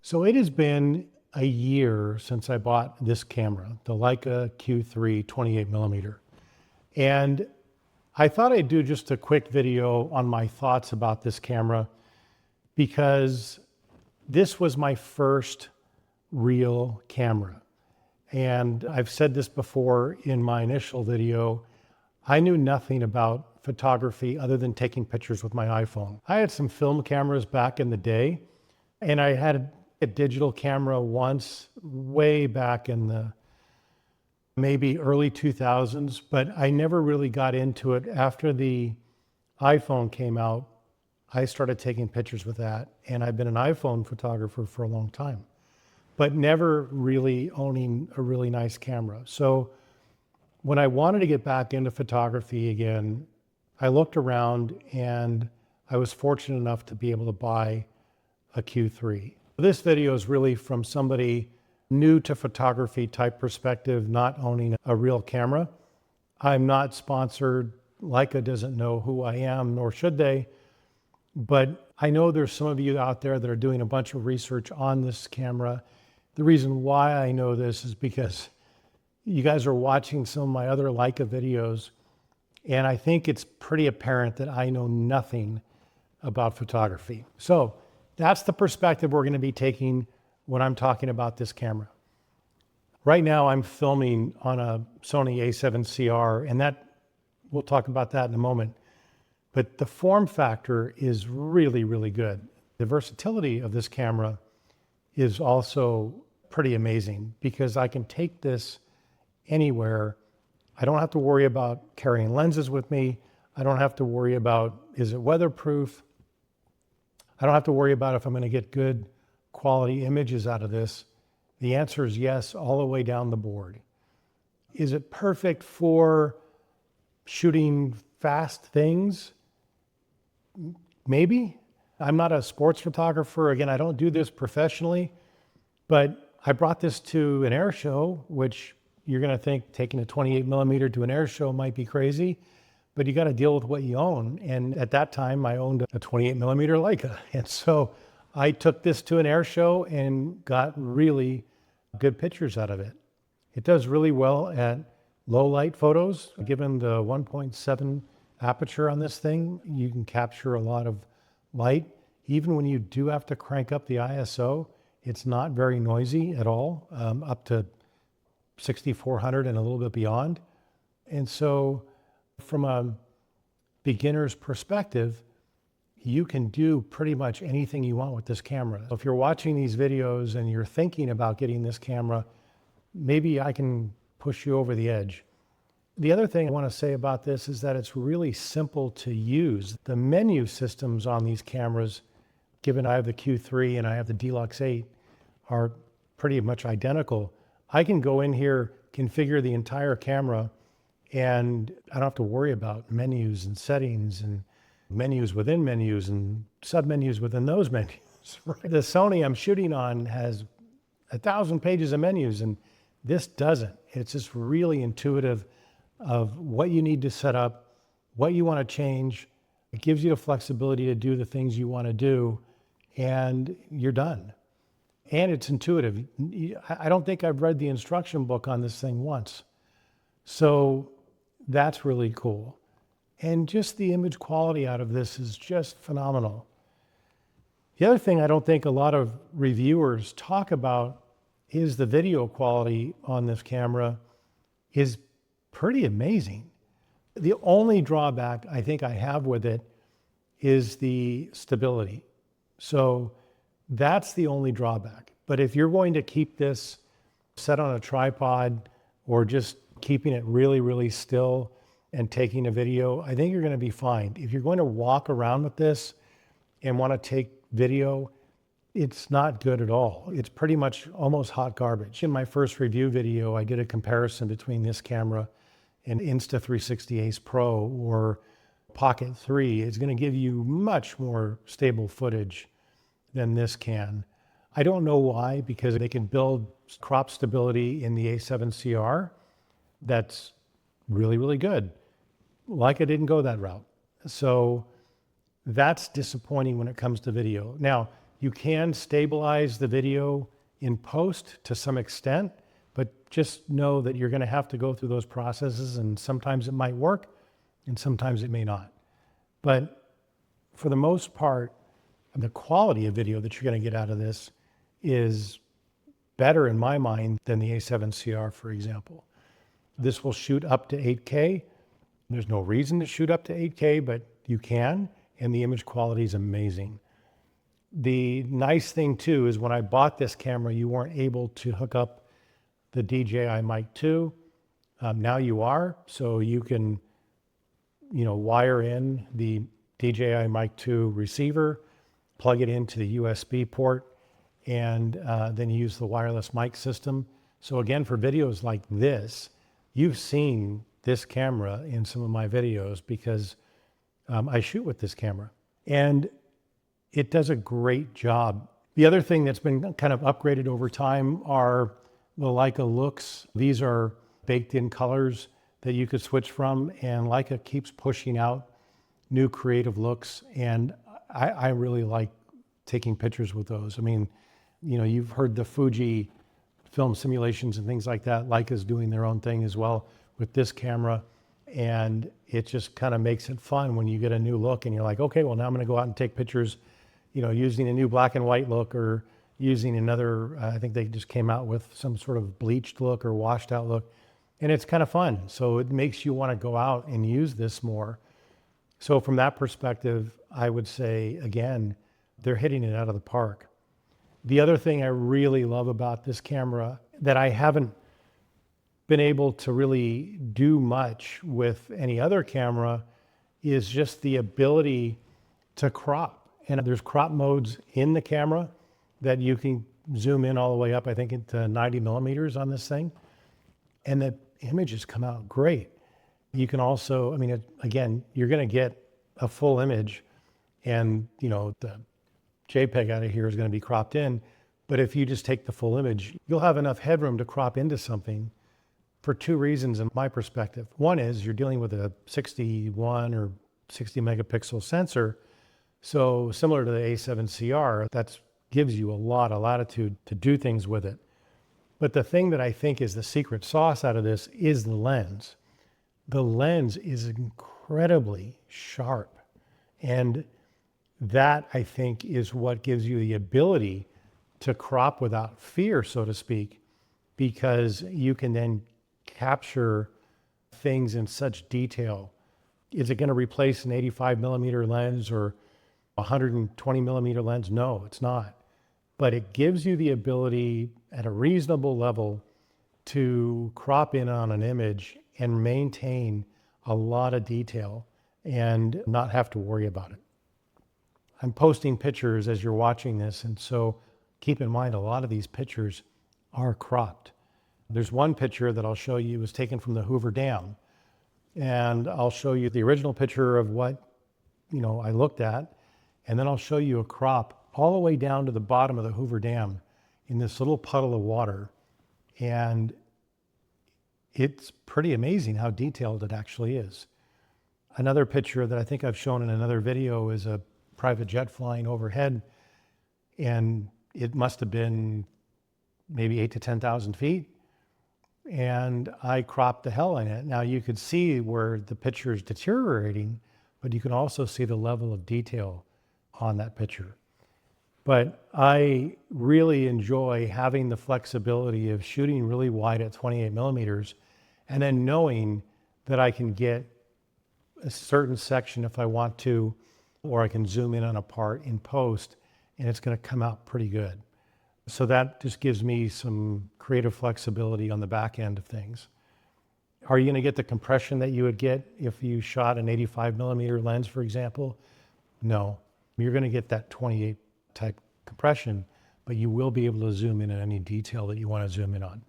So it has been a year since I bought this camera, the Leica Q3 28 millimeter. And I thought I'd do just a quick video on my thoughts about this camera because this was my first real camera. And I've said this before in my initial video, I knew nothing about photography other than taking pictures with my iPhone. I had some film cameras back in the day, and I had a digital camera once, way back in the maybe early 2000s, but I never really got into it. After the iPhone came out, I started taking pictures with that, and I've been an iPhone photographer for a long time, but never really owning a really nice camera. So when I wanted to get back into photography again, I looked around and I was fortunate enough to be able to buy a Q3. This video is really from somebody new to photography type perspective, not owning a real camera. I'm not sponsored. Leica doesn't know who I am, nor should they. But I know there's some of you out there that are doing a bunch of research on this camera. The reason why I know this is because you guys are watching some of my other Leica videos, and I think it's pretty apparent that I know nothing about photography. So that's the perspective we're going to be taking when I'm talking about this camera. Right now I'm filming on a Sony A7CR, and we'll talk about that in a moment. But the form factor is really, really good. The versatility of this camera is also pretty amazing because I can take this anywhere. I don't have to worry about carrying lenses with me. I don't have to worry about, is it weatherproof? I don't have to worry about if I'm going to get good quality images out of this. The answer is yes, all the way down the board. Is it perfect for shooting fast things? Maybe. I'm not a sports photographer. Again, I don't do this professionally, but I brought this to an air show, which you're going to think taking a 28 millimeter to an air show might be crazy, but you got to deal with what you own. And at that time, I owned a 28 millimeter Leica. And so I took this to an air show and got really good pictures out of it. It does really well at low light photos. Given the 1.7 aperture on this thing, you can capture a lot of light. Even when you do have to crank up the ISO, it's not very noisy at all, up to 6400 and a little bit beyond. And so from a beginner's perspective, you can do pretty much anything you want with this camera. If you're watching these videos and you're thinking about getting this camera, maybe I can push you over the edge. The other thing I want to say about this is that it's really simple to use. The menu systems on these cameras, given I have the Q3 and I have the Deluxe 8, are pretty much identical. I can go in here, configure the entire camera, and I don't have to worry about menus and settings and menus within menus and submenus within those menus. Right? The Sony I'm shooting on has 1,000 pages of menus, and this doesn't. It's just really intuitive of what you need to set up, what you want to change. It gives you the flexibility to do the things you want to do, and you're done. And it's intuitive. I don't think I've read the instruction book on this thing once. So that's really cool. And just the image quality out of this is just phenomenal. The other thing I don't think a lot of reviewers talk about is the video quality on this camera is pretty amazing. The only drawback I think I have with it is the stability. So that's the only drawback. But if you're going to keep this set on a tripod or just keeping it really, really still and taking a video, I think you're going to be fine. If you're going to walk around with this and want to take video, it's not good at all. It's pretty much almost hot garbage. In my first review video, I did a comparison between this camera and Insta360 Ace Pro or Pocket 3. It's going to give you much more stable footage than this can. I don't know why, because they can build crop stability in the A7CR. That's really, really good. Leica didn't go that route. So that's disappointing when it comes to video. Now, You can stabilize the video in post to some extent, but just know that you're going to have to go through those processes, and sometimes it might work and sometimes it may not. But for the most part, the quality of video that you're going to get out of this is better in my mind than the A7CR, for example. This will shoot up to 8K. There's no reason to shoot up to 8K, but you can, and the image quality is amazing. The nice thing too is when I bought this camera, you weren't able to hook up the DJI Mic 2. Now you are, so you can, wire in the DJI Mic 2 receiver, plug it into the USB port, and then use the wireless mic system. So again, for videos like this, you've seen this camera in some of my videos because I shoot with this camera, and it does a great job. The other thing that's been kind of upgraded over time are the Leica looks. These are baked in colors that you could switch from, and Leica keeps pushing out new creative looks, and I really like taking pictures with those. I mean, you've heard the Fuji film simulations and things like that. Leica's doing their own thing as well with this camera, and it just kind of makes it fun when you get a new look and you're like, okay, well, now I'm going to go out and take pictures, using a new black and white look, or using another, I think they just came out with some sort of bleached look or washed out look, and it's kind of fun. So it makes you want to go out and use this more. So from that perspective, I would say, again, they're hitting it out of the park. The other thing I really love about this camera that I haven't been able to really do much with any other camera is just the ability to crop. And there's crop modes in the camera that you can zoom in all the way up, I think, into 90 millimeters on this thing. And the images come out great. You can also, again, you're going to get a full image, and, the JPEG out of here is going to be cropped in. But if you just take the full image, you'll have enough headroom to crop into something for two reasons in my perspective. One is you're dealing with a 61 or 60 megapixel sensor. So similar to the A7CR, that gives you a lot of latitude to do things with it. But the thing that I think is the secret sauce out of this is the lens. The lens is incredibly sharp. And that, I think, is what gives you the ability to crop without fear, so to speak, because you can then capture things in such detail. Is it going to replace an 85 millimeter lens or 120 millimeter lens? No, it's not. But it gives you the ability at a reasonable level to crop in on an image and maintain a lot of detail and not have to worry about it. I'm posting pictures as you're watching this, and so keep in mind a lot of these pictures are cropped. There's one picture that I'll show you was taken from the Hoover Dam, and I'll show you the original picture of what I looked at, and then I'll show you a crop all the way down to the bottom of the Hoover Dam in this little puddle of water, and it's pretty amazing how detailed it actually is. Another picture that I think I've shown in another video is a private jet flying overhead, and it must have been maybe 8,000 to 10,000 feet, and I cropped the hell in it. Now you could see where the picture is deteriorating, but you can also see the level of detail on that picture. But I really enjoy having the flexibility of shooting really wide at 28 millimeters and then knowing that I can get a certain section if I want to, or I can zoom in on a part in post and it's going to come out pretty good. So that just gives me some creative flexibility on the back end of things. Are you going to get the compression that you would get if you shot an 85 millimeter lens, for example? No. You're going to get that 28 type compression, but you will be able to zoom in on any detail that you want to zoom in on.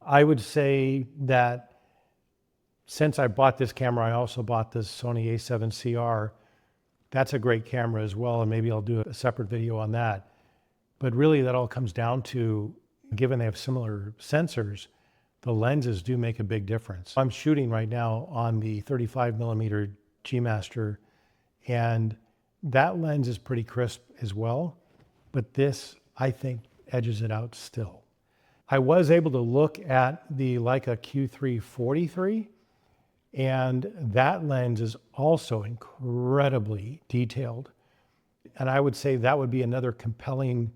I would say that since I bought this camera, I also bought this Sony A7CR. That's a great camera as well, and maybe I'll do a separate video on that. But really that all comes down to, given they have similar sensors, the lenses do make a big difference. I'm shooting right now on the 35 millimeter G Master, and that lens is pretty crisp as well. but this, I think, edges it out still. I was able to look at the Leica Q3 43, and that lens is also incredibly detailed. And I would say that would be another compelling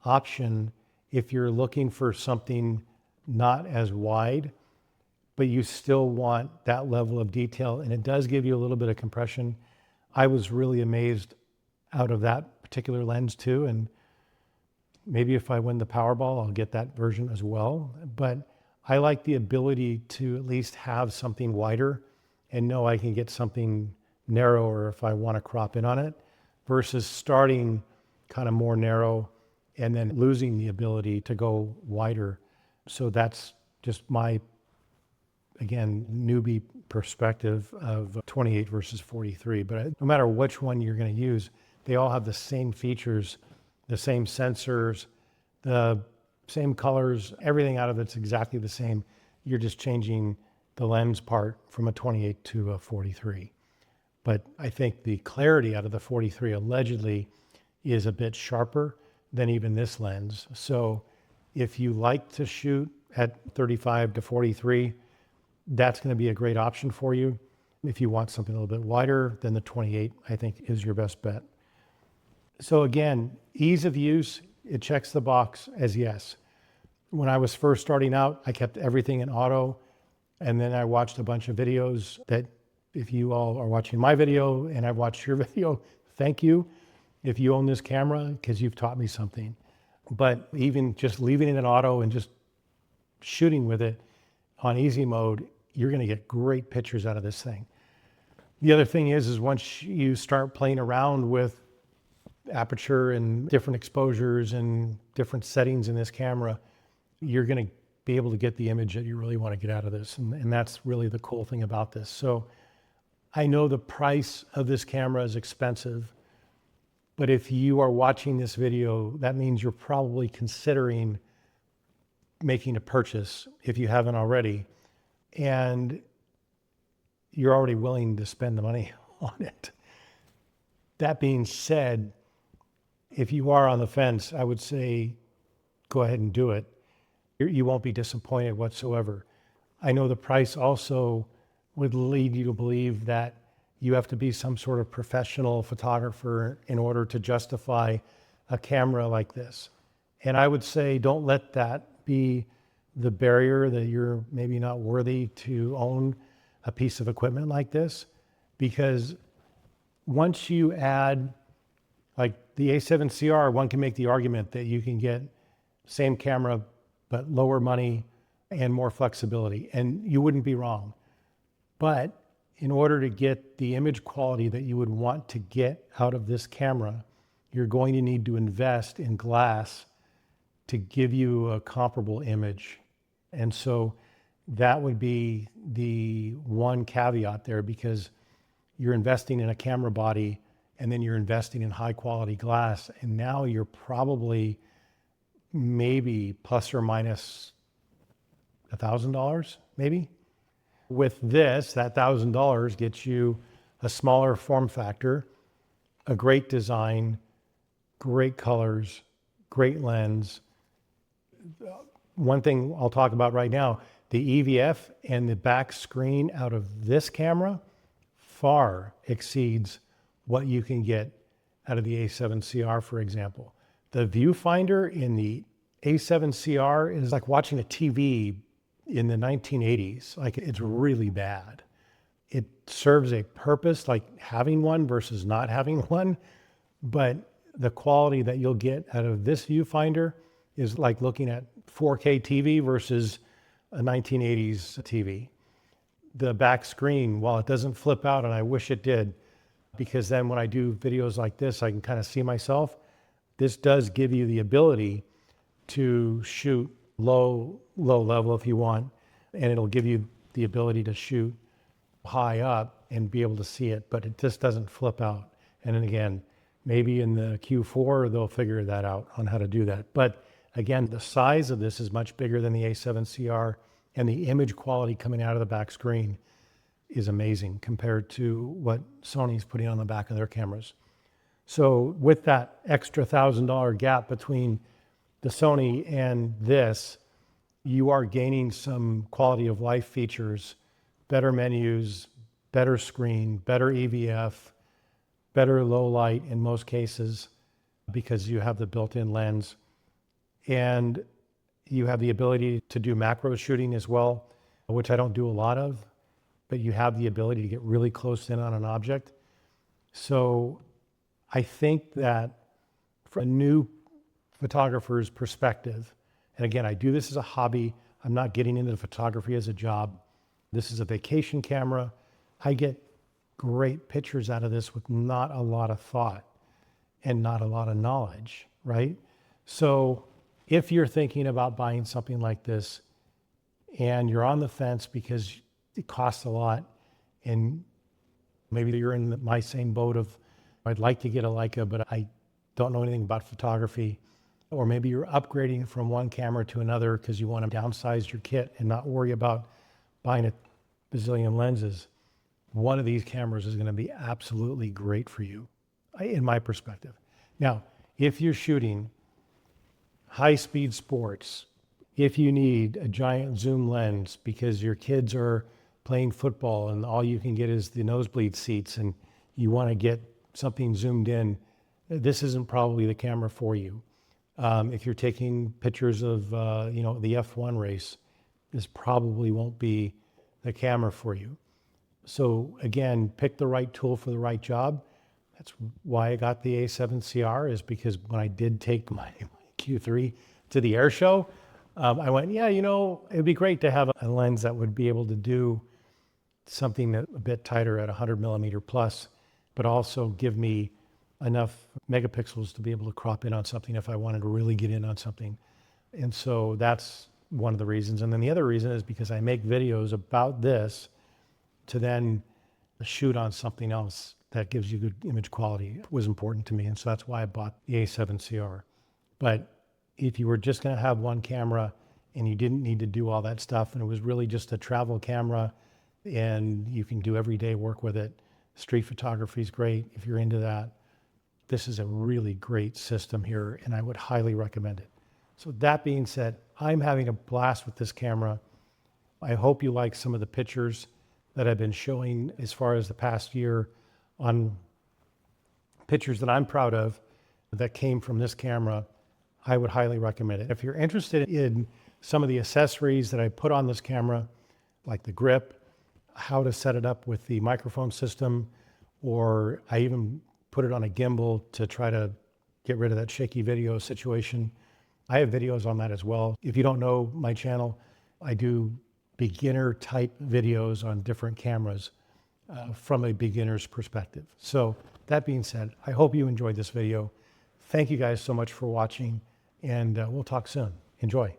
option if you're looking for something not as wide, but you still want that level of detail. And it does give you a little bit of compression. I was really amazed out of that particular lens too. And maybe if I win the Powerball, I'll get that version as well. But I like the ability to at least have something wider and know I can get something narrower if I want to crop in on it, versus starting kind of more narrow and then losing the ability to go wider. So that's just my, again, newbie perspective of 28 versus 43. But no matter which one you're going to use, they all have the same features, the same sensors, the same colors, everything out of it's exactly the same. You're just changing the lens part from a 28 to a 43. But I think the clarity out of the 43 allegedly is a bit sharper than even this lens. So if you like to shoot at 35 to 43, that's going to be a great option for you. If you want something a little bit wider, then the 28, I think, is your best bet. So again, ease of use, it checks the box as yes. When I was first starting out, I kept everything in auto, and then I watched a bunch of videos that, if you all are watching my video and I've watched your video, thank you. If you own this camera, because you've taught me something. But even just leaving it in auto and just shooting with it on easy mode, you're going to get great pictures out of this thing. The other thing is once you start playing around with aperture and different exposures and different settings in this camera, you're going to be able to get the image that you really want to get out of this. And that's really the cool thing about this. So I know the price of this camera is expensive, but if you are watching this video, that means you're probably considering making a purchase if you haven't already, and you're already willing to spend the money on it. That being said, if you are on the fence, I would say go ahead and do it. You won't be disappointed whatsoever. I know the price also would lead you to believe that you have to be some sort of professional photographer in order to justify a camera like this. And I would say don't let that be the barrier that you're maybe not worthy to own a piece of equipment like this, because once you add, like the A7CR, one can make the argument that you can get same camera but lower money and more flexibility, and you wouldn't be wrong. But in order to get the image quality that you would want to get out of this camera, you're going to need to invest in glass to give you a comparable image. And so that would be the one caveat there, because you're investing in a camera body and then you're investing in high quality glass. And now you're probably maybe plus or minus $1,000, maybe. With this, that $1,000 gets you a smaller form factor, a great design, great colors, great lens. One thing I'll talk about right now, the EVF and the back screen out of this camera far exceeds what you can get out of the A7CR, for example. The viewfinder in the A7CR is like watching a TV in the 1980s. Like, it's really bad. It serves a purpose, like having one versus not having one, but the quality that you'll get out of this viewfinder is like looking at 4K TV versus a 1980s TV. The back screen, while it doesn't flip out, and I wish it did, because then when I do videos like this, I can kind of see myself. This does give you the ability to shoot low level if you want, and it'll give you the ability to shoot high up and be able to see it, but it just doesn't flip out. And then again, maybe in the Q4, they'll figure that out on how to do that. But again, the size of this is much bigger than the A7CR, and the image quality coming out of the back screen is amazing compared to what Sony's putting on the back of their cameras. So with that extra $1,000 gap between the Sony and this, you are gaining some quality of life features, better menus, better screen, better EVF, better low light in most cases because you have the built-in lens. And you have the ability to do macro shooting as well, which I don't do a lot of, but you have the ability to get really close in on an object. So I think that from a new photographer's perspective, and again, I do this as a hobby. I'm not getting into photography as a job. This is a vacation camera. I get great pictures out of this with not a lot of thought and not a lot of knowledge, right? So if you're thinking about buying something like this and you're on the fence because it costs a lot, and maybe you're in my same boat of, I'd like to get a Leica, but I don't know anything about photography, or maybe you're upgrading from one camera to another because you want to downsize your kit and not worry about buying a bazillion lenses, one of these cameras is going to be absolutely great for you, in my perspective. Now, if you're shooting high-speed sports, if you need a giant zoom lens because your kids are playing football and all you can get is the nosebleed seats and you want to get something zoomed in, this isn't probably the camera for you. If you're taking pictures of the F1 race, this probably won't be the camera for you. So again, pick the right tool for the right job. That's why I got the A7CR, is because when I did take my Q3 to the air show, I went, it'd be great to have a lens that would be able to do something a bit tighter at 100 millimeter plus, but also give me enough megapixels to be able to crop in on something if I wanted to really get in on something. And so that's one of the reasons. And then the other reason is because I make videos about this to then shoot on something else that gives you good image quality was important to me. And so that's why I bought the A7CR. But if you were just going to have one camera and you didn't need to do all that stuff, and it was really just a travel camera and you can do everyday work with it, street photography is great if you're into that. This is a really great system here, and I would highly recommend it. So that being said, I'm having a blast with this camera. I hope you like some of the pictures that I've been showing as far as the past year on pictures that I'm proud of that came from this camera. I would highly recommend it. If you're interested in some of the accessories that I put on this camera, like the grip, how to set it up with the microphone system, or I even put it on a gimbal to try to get rid of that shaky video situation. I have videos on that as well. If you don't know my channel, I do beginner type videos on different cameras from a beginner's perspective. So that being said, I hope you enjoyed this video. Thank you guys so much for watching, and we'll talk soon. Enjoy.